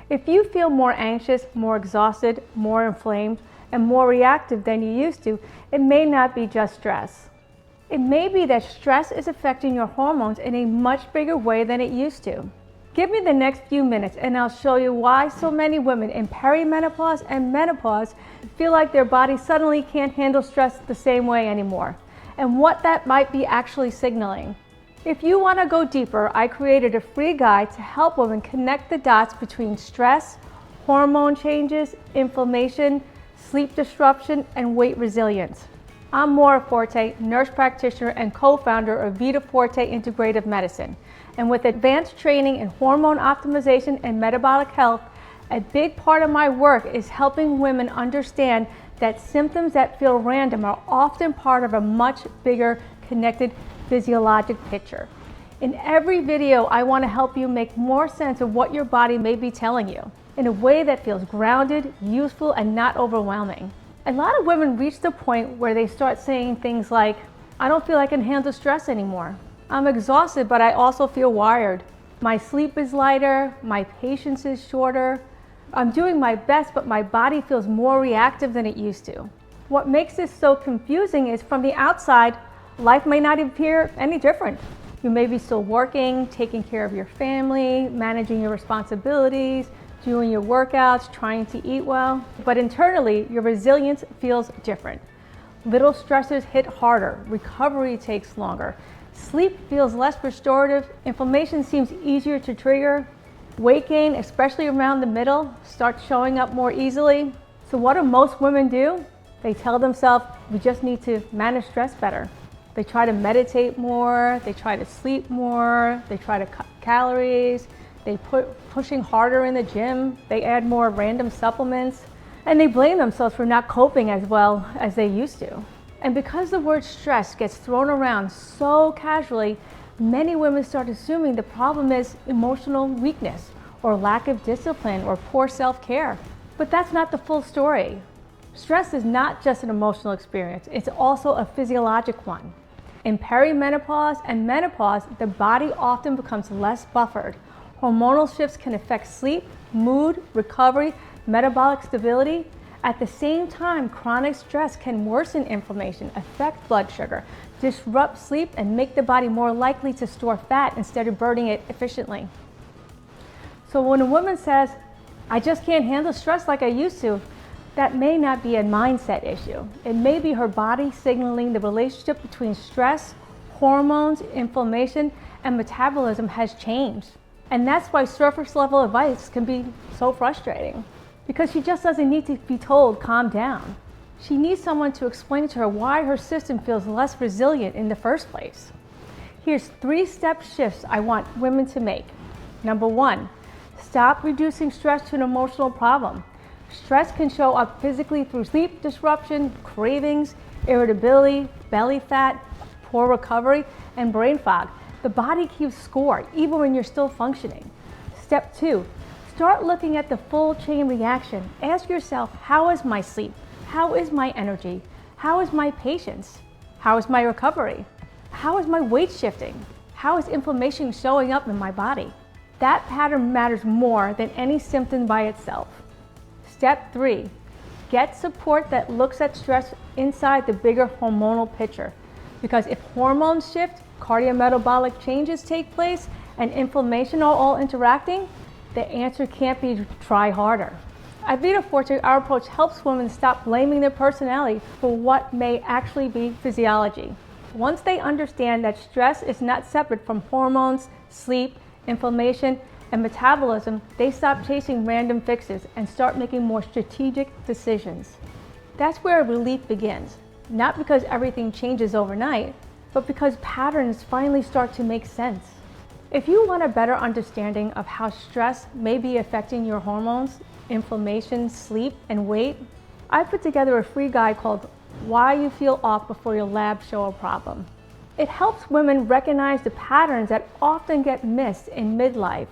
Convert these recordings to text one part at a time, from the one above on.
If you feel more anxious, more exhausted, more inflamed, and more reactive than you used to, it may not be just stress. It may be that stress is affecting your hormones in a much bigger way than it used to. Give me the next few minutes and I'll show you why so many women in perimenopause and menopause feel like their body suddenly can't handle stress the same way anymore, and what that might be actually signaling. If you want to go deeper, I created a free guide to help women connect the dots between stress, hormone changes, inflammation, sleep disruption, and weight resilience. I'm Maura Forte, nurse practitioner and co-founder of Vita Forte Integrative Medicine. And with advanced training in hormone optimization and metabolic health, a big part of my work is helping women understand that symptoms that feel random are often part of a much bigger, connected physiologic picture. In every video, I want to help you make more sense of what your body may be telling you in a way that feels grounded, useful, and not overwhelming. A lot of women reach the point where they start saying things like, I don't feel I can handle stress anymore. I'm exhausted, but I also feel wired. My sleep is lighter, my patience is shorter. I'm doing my best, but my body feels more reactive than it used to. What makes this so confusing is from the outside, life may not appear any different. You may be still working, taking care of your family, managing your responsibilities, doing your workouts, trying to eat well, but internally, your resilience feels different. Little stressors hit harder, recovery takes longer, sleep feels less restorative, inflammation seems easier to trigger, weight gain, especially around the middle, starts showing up more easily. So what do most women do? They tell themselves, we just need to manage stress better. They try to meditate more, they try to sleep more, they try to cut calories, they pushing harder in the gym, they add more random supplements, and they blame themselves for not coping as well as they used to. And because the word stress gets thrown around so casually, many women start assuming the problem is emotional weakness or lack of discipline or poor self-care. But that's not the full story. Stress is not just an emotional experience, it's also a physiologic one. In perimenopause and menopause, the body often becomes less buffered. Hormonal shifts can affect sleep, mood, recovery, metabolic stability. At the same time, chronic stress can worsen inflammation, affect blood sugar, disrupt sleep, and make the body more likely to store fat instead of burning it efficiently. So when a woman says, I just can't handle stress like I used to, that may not be a mindset issue. It may be her body signaling the relationship between stress, hormones, inflammation, and metabolism has changed. And that's why surface level advice can be so frustrating, because she just doesn't need to be told, calm down. She needs someone to explain to her why her system feels less resilient in the first place. Here's 3-step shifts I want women to make. Number 1, stop reducing stress to an emotional problem. Stress can show up physically through sleep disruption, cravings, irritability, belly fat, poor recovery, and brain fog. The body keeps score even when you're still functioning. Step 2, start looking at the full chain reaction. Ask yourself, how is my sleep? How is my energy? How is my patience? How is my recovery? How is my weight shifting? How is inflammation showing up in my body? That pattern matters more than any symptom by itself. Step 3, get support that looks at stress inside the bigger hormonal picture. Because if hormones shift, cardiometabolic changes take place, and inflammation are all interacting, the answer can't be try harder. At Vita Forte, our approach helps women stop blaming their personality for what may actually be physiology. Once they understand that stress is not separate from hormones, sleep, inflammation, and metabolism, they stop chasing random fixes and start making more strategic decisions. That's where relief begins, not because everything changes overnight, but because patterns finally start to make sense. If you want a better understanding of how stress may be affecting your hormones, inflammation, sleep, and weight, I put together a free guide called Why You Feel Off Before Your Labs Show a Problem. It helps women recognize the patterns that often get missed in midlife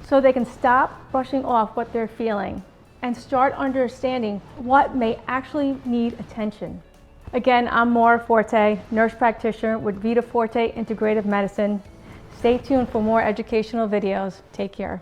so they can stop brushing off what they're feeling and start understanding what may actually need attention. Again, I'm Maura Forte, nurse practitioner with Vita Forte Integrative Medicine. Stay tuned for more educational videos. Take care.